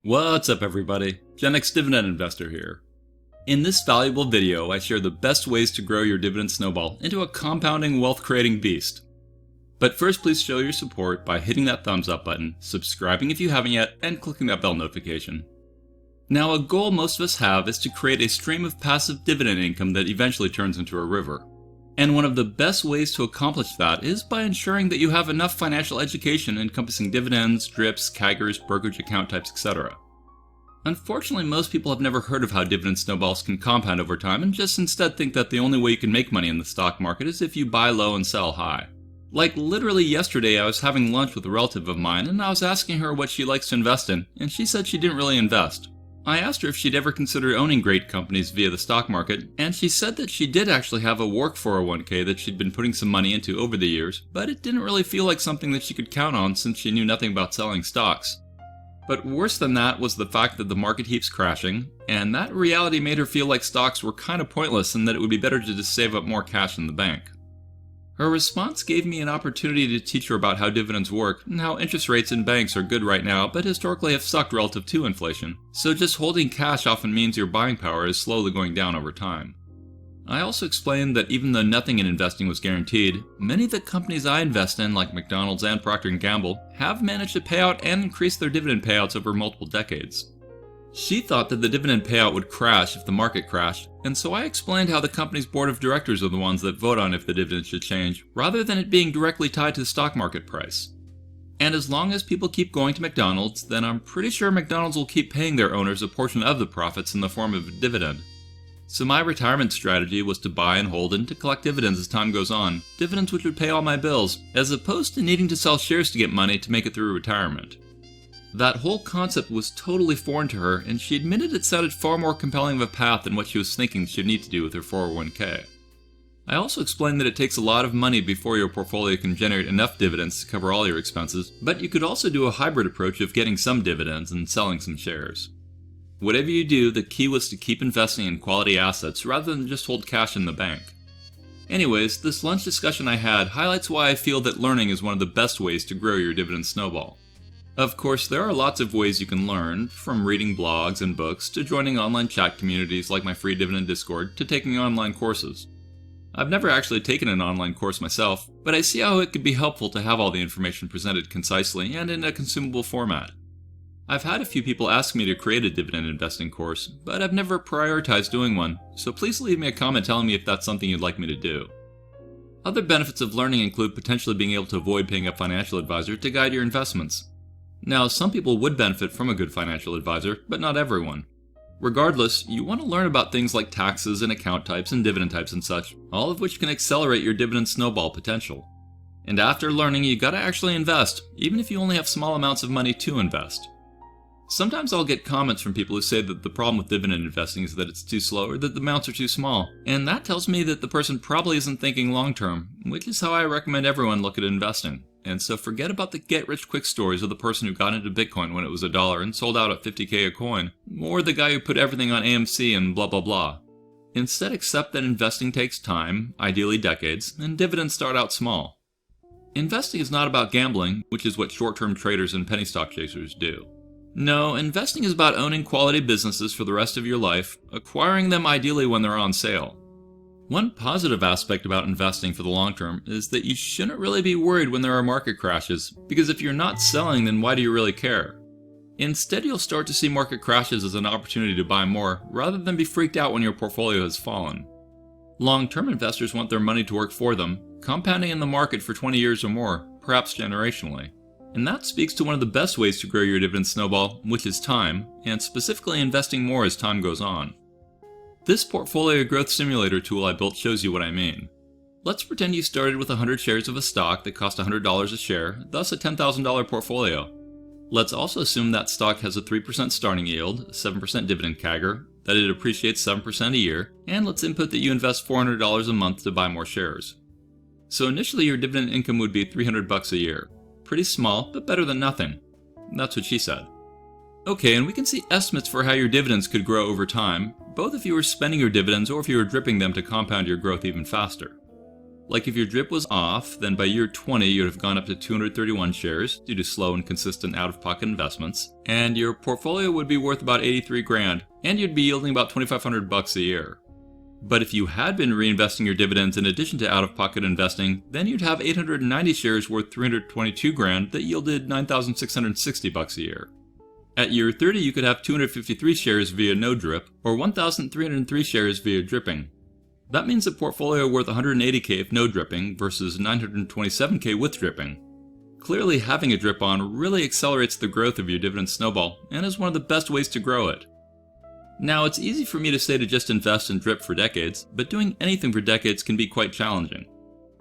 What's up everybody, Gen X Dividend Investor here. In this valuable video, I share the best ways to grow your Dividend Snowball into a compounding wealth-creating beast. But first, please show your support by hitting that thumbs up button, subscribing if you haven't yet, and clicking that bell notification. Now, a goal most of us have is to create a stream of passive dividend income that eventually turns into a river. And one of the best ways to accomplish that is by ensuring that you have enough financial education encompassing dividends, drips, CAGRs, brokerage account types, etc. Unfortunately, most people have never heard of how dividend snowballs can compound over time and just instead think that the only way you can make money in the stock market is if you buy low and sell high. Like literally yesterday, I was having lunch with a relative of mine and I was asking her what she likes to invest in, and she said she didn't really invest. I asked her if she'd ever considered owning great companies via the stock market, and she said that she did actually have a work 401k that she'd been putting some money into over the years, but it didn't really feel like something that she could count on since she knew nothing about selling stocks. But worse than that was the fact that the market keeps crashing, and that reality made her feel like stocks were kind of pointless and that it would be better to just save up more cash in the bank. Her response gave me an opportunity to teach her about how dividends work and how interest rates in banks are good right now but historically have sucked relative to inflation, so just holding cash often means your buying power is slowly going down over time. I also explained that even though nothing in investing was guaranteed, many of the companies I invest in, like McDonald's and Procter & Gamble, have managed to pay out and increase their dividend payouts over multiple decades. She thought that the dividend payout would crash if the market crashed, and so I explained how the company's board of directors are the ones that vote on if the dividend should change, rather than it being directly tied to the stock market price. And as long as people keep going to McDonald's, then I'm pretty sure McDonald's will keep paying their owners a portion of the profits in the form of a dividend. So my retirement strategy was to buy and hold and to collect dividends as time goes on, dividends which would pay all my bills, as opposed to needing to sell shares to get money to make it through retirement. That whole concept was totally foreign to her, and she admitted it sounded far more compelling of a path than what she was thinking she'd need to do with her 401k. I also explained that it takes a lot of money before your portfolio can generate enough dividends to cover all your expenses, but you could also do a hybrid approach of getting some dividends and selling some shares. Whatever you do, the key was to keep investing in quality assets rather than just hold cash in the bank. Anyways, this lunch discussion I had highlights why I feel that learning is one of the best ways to grow your dividend snowball. Of course, there are lots of ways you can learn, from reading blogs and books to joining online chat communities like my free dividend Discord to taking online courses. I've never actually taken an online course myself, but I see how it could be helpful to have all the information presented concisely and in a consumable format. I've had a few people ask me to create a dividend investing course, but I've never prioritized doing one, so please leave me a comment telling me if that's something you'd like me to do. Other benefits of learning include potentially being able to avoid paying a financial advisor to guide your investments. Now, some people would benefit from a good financial advisor, but not everyone. Regardless, you want to learn about things like taxes and account types and dividend types and such, all of which can accelerate your dividend snowball potential. And after learning, you gotta actually invest, even if you only have small amounts of money to invest. Sometimes I'll get comments from people who say that the problem with dividend investing is that it's too slow or that the amounts are too small, and that tells me that the person probably isn't thinking long term, which is how I recommend everyone look at investing. And so forget about the get-rich-quick stories of the person who got into Bitcoin when it was $1 and sold out at $50k a coin, or the guy who put everything on AMC and blah blah blah. Instead, accept that investing takes time, ideally decades, and dividends start out small. Investing is not about gambling, which is what short-term traders and penny stock chasers do. No, investing is about owning quality businesses for the rest of your life, acquiring them ideally when they're on sale. One positive aspect about investing for the long term is that you shouldn't really be worried when there are market crashes, because if you're not selling, then why do you really care? Instead, you'll start to see market crashes as an opportunity to buy more, rather than be freaked out when your portfolio has fallen. Long-term investors want their money to work for them, compounding in the market for 20 years or more, perhaps generationally. And that speaks to one of the best ways to grow your dividend snowball, which is time, and specifically investing more as time goes on. This portfolio growth simulator tool I built shows you what I mean. Let's pretend you started with 100 shares of a stock that cost $100 a share, thus a $10,000 portfolio. Let's also assume that stock has a 3% starting yield, a 7% dividend CAGR, that it appreciates 7% a year, and let's input that you invest $400 a month to buy more shares. So initially your dividend income would be $300 a year. Pretty small, but better than nothing. That's what she said. Okay, and we can see estimates for how your dividends could grow over time, both if you were spending your dividends or if you were dripping them to compound your growth even faster. Like if your drip was off, then by year 20 you'd have gone up to 231 shares due to slow and consistent out-of-pocket investments, and your portfolio would be worth about 83 grand, and you'd be yielding about 2,500 bucks a year. But if you had been reinvesting your dividends in addition to out-of-pocket investing, then you'd have 890 shares worth 322 grand that yielded 9,660 bucks a year. At year 30 you could have 253 shares via no drip, or 1,303 shares via dripping. That means a portfolio worth 180k if no dripping versus 927k with dripping. Clearly having a drip on really accelerates the growth of your dividend snowball and is one of the best ways to grow it. Now, it's easy for me to say to just invest and drip for decades, but doing anything for decades can be quite challenging.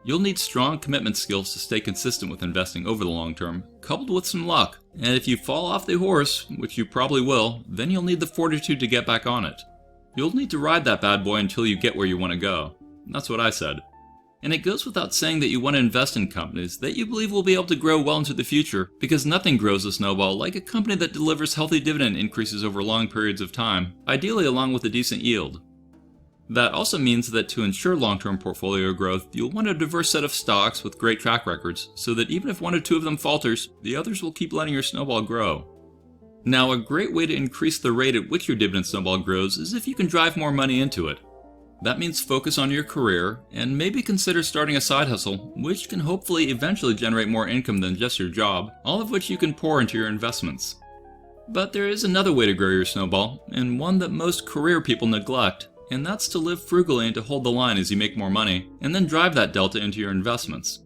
You'll need strong commitment skills to stay consistent with investing over the long term, coupled with some luck, and if you fall off the horse, which you probably will, then you'll need the fortitude to get back on it. You'll need to ride that bad boy until you get where you want to go. That's what I said. And it goes without saying that you want to invest in companies that you believe will be able to grow well into the future, because nothing grows a snowball like a company that delivers healthy dividend increases over long periods of time, ideally along with a decent yield. That also means that to ensure long-term portfolio growth, you'll want a diverse set of stocks with great track records, so that even if one or two of them falters, the others will keep letting your snowball grow. Now, a great way to increase the rate at which your dividend snowball grows is if you can drive more money into it. That means focus on your career, and maybe consider starting a side hustle, which can hopefully eventually generate more income than just your job, all of which you can pour into your investments. But there is another way to grow your snowball, and one that most career people neglect, and that's to live frugally and to hold the line as you make more money, and then drive that delta into your investments.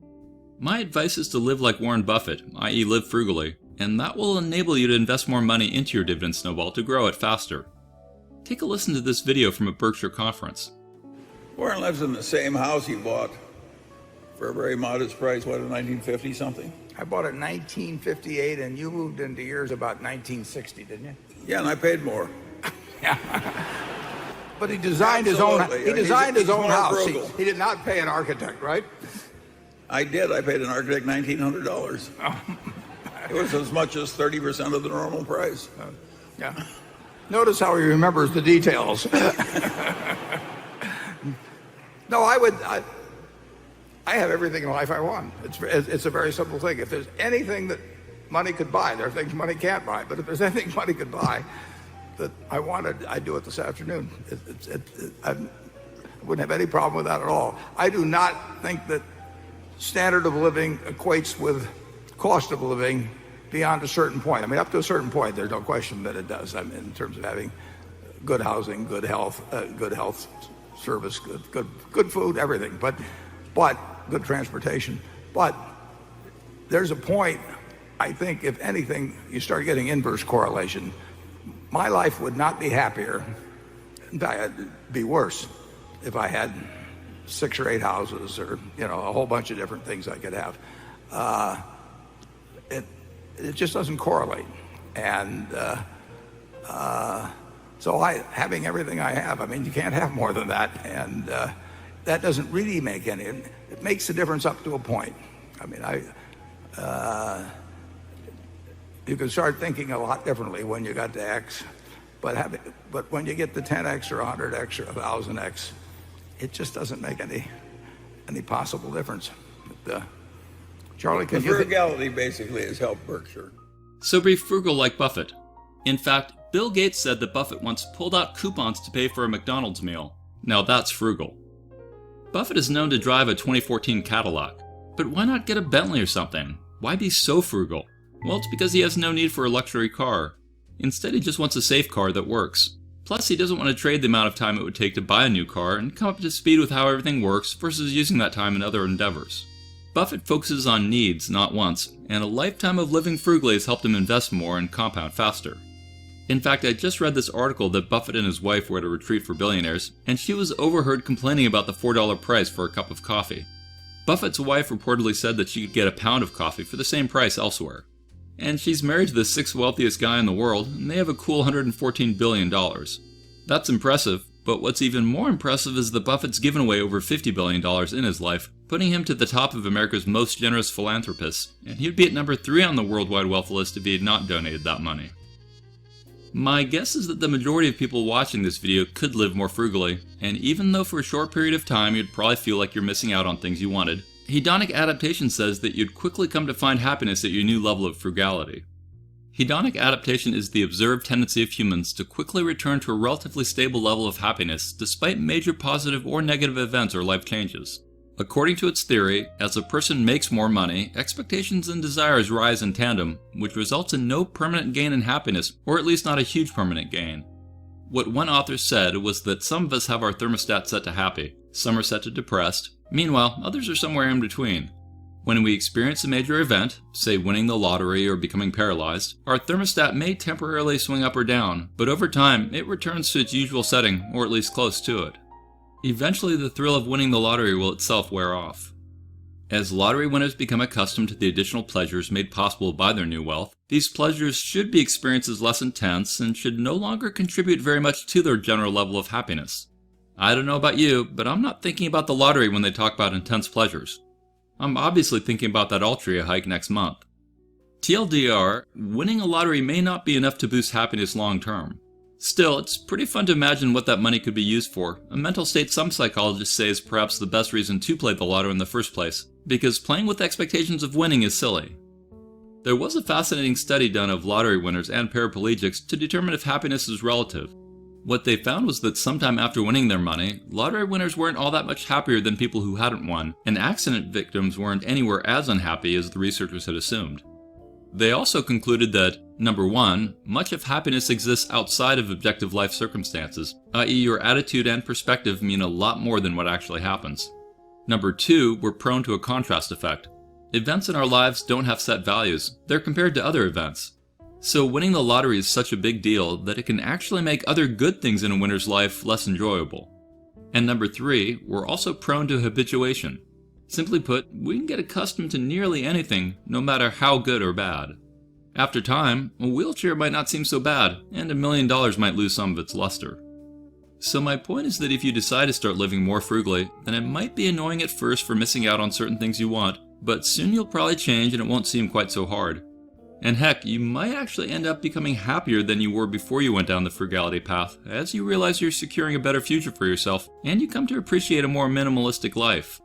My advice is to live like Warren Buffett, i.e. live frugally, and that will enable you to invest more money into your dividend snowball to grow it faster. Take a listen to this video from a Berkshire conference. Warren lives in the same house he bought for a very modest price, what, in 1950 something? I bought it in 1958, and you moved into yours about 1960, didn't you? Yeah, and I paid more. But he designed his own. He designed his own house. He did not pay an architect, right? I did. I paid an architect $1,900. It was as much as 30% of the normal price. Yeah. Notice how he remembers the details. No, I have everything in life I want. It's a very simple thing. If there's anything that money could buy, there are things money can't buy. But if there's anything money could buy that I wanted, I'd do it this afternoon. I wouldn't have any problem with that at all. I do not think that standard of living equates with cost of living beyond a certain point. I mean, up to a certain point, there's no question that it does. I mean, in terms of having good housing, good health service, good food, everything. But good transportation. But there's a point, I think, if anything, you start getting inverse correlation. My life would not be happier. In fact, it'd be worse if I had 6 or 8 houses, or a whole bunch of different things I could have. It just doesn't correlate, and so having everything I have, I mean, you can't have more than that, and that doesn't really make any. It makes a difference up to a point. I mean, you can start thinking a lot differently when you got to X, but when you get to 10X or 100X or 1,000X, it just doesn't make any possible difference. But, Charlie, the frugality basically has helped Berkshire. So be frugal like Buffett. In fact, Bill Gates said that Buffett once pulled out coupons to pay for a McDonald's meal. Now that's frugal. Buffett is known to drive a 2014 Cadillac. But why not get a Bentley or something? Why be so frugal? Well, it's because he has no need for a luxury car. Instead, he just wants a safe car that works. Plus, he doesn't want to trade the amount of time it would take to buy a new car and come up to speed with how everything works versus using that time in other endeavors. Buffett focuses on needs, not wants, and a lifetime of living frugally has helped him invest more and compound faster. In fact, I just read this article that Buffett and his wife were at a retreat for billionaires, and she was overheard complaining about the $4 price for a cup of coffee. Buffett's wife reportedly said that she could get a pound of coffee for the same price elsewhere. And she's married to the 6th wealthiest guy in the world, and they have a cool $114 billion. That's impressive, but what's even more impressive is that Buffett's given away over $50 billion in his life, putting him to the top of America's most generous philanthropists, and he'd be at number 3 on the worldwide wealth list if he had not donated that money. My guess is that the majority of people watching this video could live more frugally, and even though for a short period of time you'd probably feel like you're missing out on things you wanted, hedonic adaptation says that you'd quickly come to find happiness at your new level of frugality. Hedonic adaptation is the observed tendency of humans to quickly return to a relatively stable level of happiness despite major positive or negative events or life changes. According to its theory, as a person makes more money, expectations and desires rise in tandem, which results in no permanent gain in happiness, or at least not a huge permanent gain. What one author said was that some of us have our thermostat set to happy, some are set to depressed, meanwhile others are somewhere in between. When we experience a major event, say winning the lottery or becoming paralyzed, our thermostat may temporarily swing up or down, but over time it returns to its usual setting, or at least close to it. Eventually the thrill of winning the lottery will itself wear off. As lottery winners become accustomed to the additional pleasures made possible by their new wealth, these pleasures should be experienced as less intense and should no longer contribute very much to their general level of happiness. I don't know about you, but I'm not thinking about the lottery when they talk about intense pleasures. I'm obviously thinking about that Altria hike next month. TLDR, winning a lottery may not be enough to boost happiness long term. Still, it's pretty fun to imagine what that money could be used for, a mental state some psychologists say is perhaps the best reason to play the lotto in the first place, because playing with expectations of winning is silly. There was a fascinating study done of lottery winners and paraplegics to determine if happiness is relative. What they found was that sometime after winning their money, lottery winners weren't all that much happier than people who hadn't won, and accident victims weren't anywhere as unhappy as the researchers had assumed. They also concluded that, number one, much of happiness exists outside of objective life circumstances, i.e. your attitude and perspective mean a lot more than what actually happens. Number two, we're prone to a contrast effect. Events in our lives don't have set values, they're compared to other events. So winning the lottery is such a big deal that it can actually make other good things in a winner's life less enjoyable. And number three, we're also prone to habituation. Simply put, we can get accustomed to nearly anything, no matter how good or bad. After time, a wheelchair might not seem so bad, and $1 million might lose some of its luster. So my point is that if you decide to start living more frugally, then it might be annoying at first for missing out on certain things you want, but soon you'll probably change and it won't seem quite so hard. And heck, you might actually end up becoming happier than you were before you went down the frugality path, as you realize you're securing a better future for yourself, and you come to appreciate a more minimalistic life.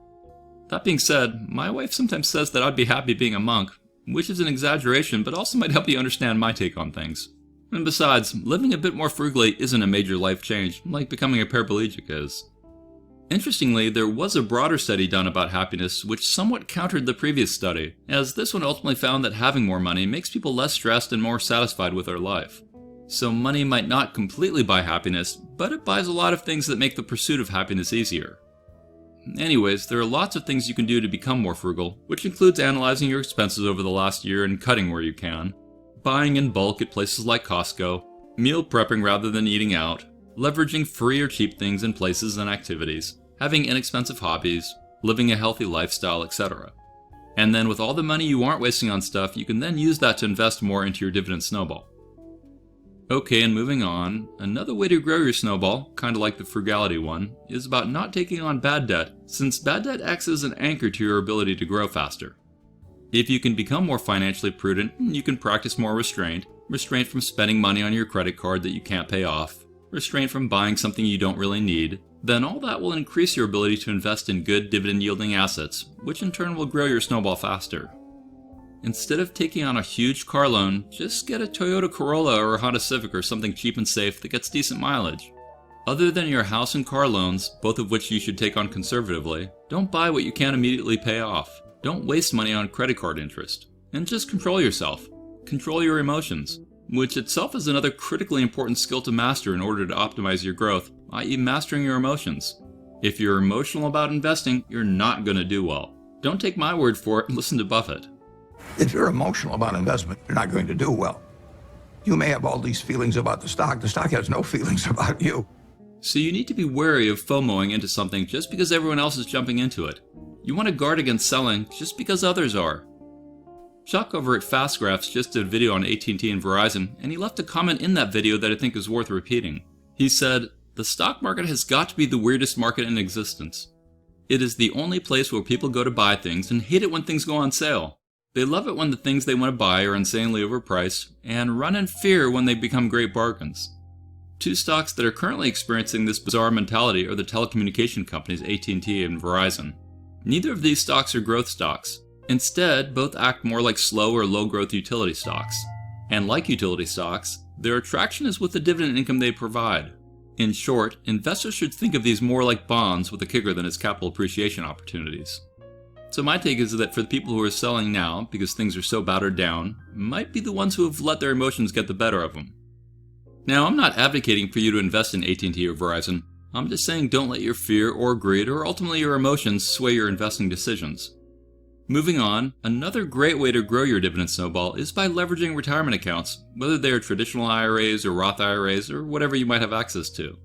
That being said, my wife sometimes says that I'd be happy being a monk, which is an exaggeration but also might help you understand my take on things. And besides, living a bit more frugally isn't a major life change, like becoming a paraplegic is. Interestingly, there was a broader study done about happiness which somewhat countered the previous study, as this one ultimately found that having more money makes people less stressed and more satisfied with their life. So money might not completely buy happiness, but it buys a lot of things that make the pursuit of happiness easier. Anyways, there are lots of things you can do to become more frugal, which includes analyzing your expenses over the last year and cutting where you can, buying in bulk at places like Costco, meal prepping rather than eating out, leveraging free or cheap things in places and activities, having inexpensive hobbies, living a healthy lifestyle, etc. And then with all the money you aren't wasting on stuff, you can then use that to invest more into your dividend snowball. Okay, and moving on, another way to grow your snowball, kind of like the frugality one, is about not taking on bad debt, since bad debt acts as an anchor to your ability to grow faster. If you can become more financially prudent, you can practice more restraint from spending money on your credit card that you can't pay off, restraint from buying something you don't really need, then all that will increase your ability to invest in good dividend-yielding assets, which in turn will grow your snowball faster. Instead of taking on a huge car loan, just get a Toyota Corolla or a Honda Civic or something cheap and safe that gets decent mileage. Other than your house and car loans, both of which you should take on conservatively, don't buy what you can't immediately pay off. Don't waste money on credit card interest. And just control yourself. Control your emotions, which itself is another critically important skill to master in order to optimize your growth, i.e. mastering your emotions. If you're emotional about investing, you're not going to do well. Don't take my word for it, listen to Buffett. If you're emotional about investment, you're not going to do well. You may have all these feelings about the stock has no feelings about you. So you need to be wary of FOMOing into something just because everyone else is jumping into it. You want to guard against selling just because others are. Chuck over at FastGraphs just did a video on AT&T and Verizon, and he left a comment in that video that I think is worth repeating. He said, "The stock market has got to be the weirdest market in existence. It is the only place where people go to buy things and hate it when things go on sale. They love it when the things they want to buy are insanely overpriced, and run in fear when they become great bargains. Two stocks that are currently experiencing this bizarre mentality are the telecommunication companies AT&T and Verizon. Neither of these stocks are growth stocks. Instead, both act more like slow or low-growth utility stocks. And like utility stocks, their attraction is with the dividend income they provide. In short, investors should think of these more like bonds with a kicker than as capital appreciation opportunities. So my take is that for the people who are selling now because things are so battered down, might be the ones who have let their emotions get the better of them. Now, I'm not advocating for you to invest in AT&T or Verizon. I'm just saying don't let your fear or greed or ultimately your emotions sway your investing decisions. Moving on, another great way to grow your dividend snowball is by leveraging retirement accounts, whether they are traditional IRAs or Roth IRAs or whatever you might have access to.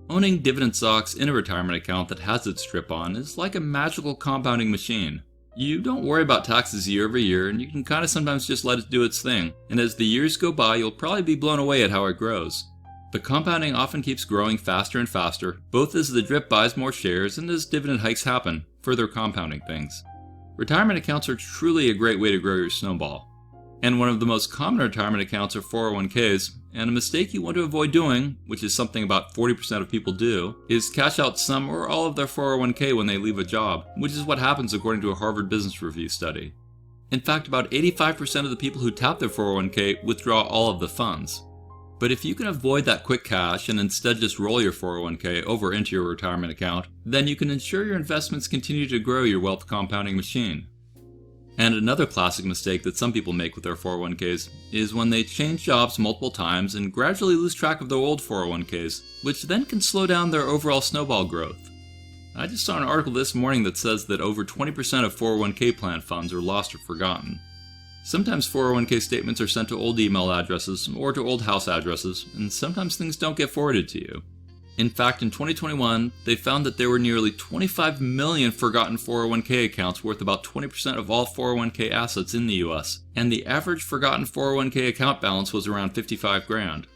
Owning dividend stocks in a retirement account that has its strip on is like a magical compounding machine. You don't worry about taxes year over year, and you can kind of sometimes just let it do its thing, and as the years go by, you'll probably be blown away at how it grows. The compounding often keeps growing faster and faster, both as the drip buys more shares and as dividend hikes happen, further compounding things. Retirement accounts are truly a great way to grow your snowball. And one of the most common retirement accounts are 401ks, and a mistake you want to avoid doing, which is something about 40% of people do, is cash out some or all of their 401k when they leave a job, which is what happens according to a Harvard Business Review study. In fact, about 85% of the people who tap their 401k withdraw all of the funds. But if you can avoid that quick cash and instead just roll your 401k over into your retirement account, then you can ensure your investments continue to grow your wealth compounding machine. And another classic mistake that some people make with their 401ks is when they change jobs multiple times and gradually lose track of their old 401ks, which then can slow down their overall snowball growth. I just saw an article this morning that says that over 20% of 401k plan funds are lost or forgotten. Sometimes 401k statements are sent to old email addresses or to old house addresses, and sometimes things don't get forwarded to you. In fact, in 2021, they found that there were nearly 25 million forgotten 401k accounts worth about 20% of all 401k assets in the US, and the average forgotten 401k account balance was around 55 grand.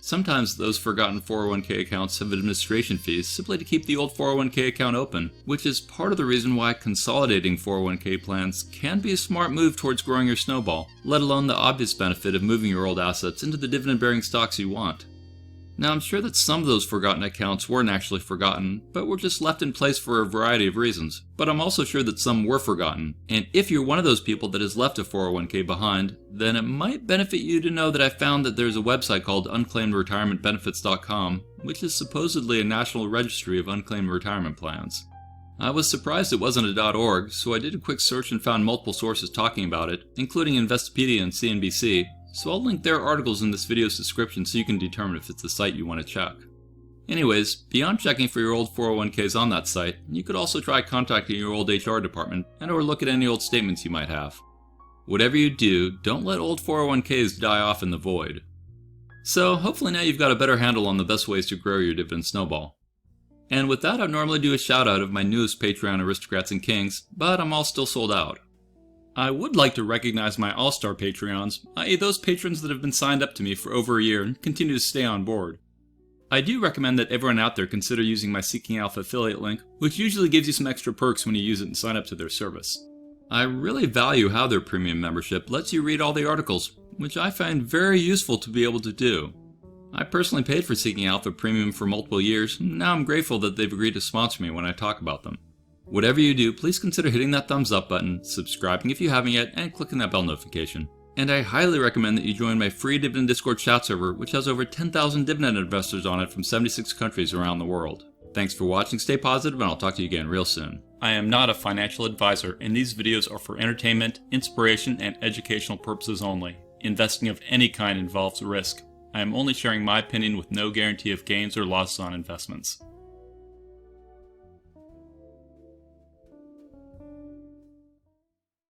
Sometimes those forgotten 401k accounts have administration fees simply to keep the old 401k account open, which is part of the reason why consolidating 401k plans can be a smart move towards growing your snowball, let alone the obvious benefit of moving your old assets into the dividend-bearing stocks you want. Now, I'm sure that some of those forgotten accounts weren't actually forgotten, but were just left in place for a variety of reasons. But I'm also sure that some were forgotten, and if you're one of those people that has left a 401k behind, then it might benefit you to know that I found that there's a website called unclaimedretirementbenefits.com, which is supposedly a national registry of unclaimed retirement plans. I was surprised it wasn't a .org, so I did a quick search and found multiple sources talking about it, including Investopedia and CNBC, so I'll link their articles in this video's description so you can determine if it's the site you want to check. Anyways, beyond checking for your old 401ks on that site, you could also try contacting your old HR department and/or look at any old statements you might have. Whatever you do, don't let old 401ks die off in the void. So hopefully now you've got a better handle on the best ways to grow your dividend snowball. And with that, I'd normally do a shout out of my newest Patreon aristocrats and kings, but I'm all still sold out. I would like to recognize my all-star Patreons, i.e. those patrons that have been signed up to me for over a year and continue to stay on board. I do recommend that everyone out there consider using my Seeking Alpha affiliate link, which usually gives you some extra perks when you use it and sign up to their service. I really value how their premium membership lets you read all the articles, which I find very useful to be able to do. I personally paid for Seeking Alpha Premium for multiple years, and now I'm grateful that they've agreed to sponsor me when I talk about them. Whatever you do, please consider hitting that thumbs up button, subscribing if you haven't yet, and clicking that bell notification. And I highly recommend that you join my free Dividend Discord chat server, which has over 10,000 dividend investors on it from 76 countries around the world. Thanks for watching, stay positive, and I'll talk to you again real soon. I am not a financial advisor, and these videos are for entertainment, inspiration, and educational purposes only. Investing of any kind involves risk. I am only sharing my opinion with no guarantee of gains or losses on investments.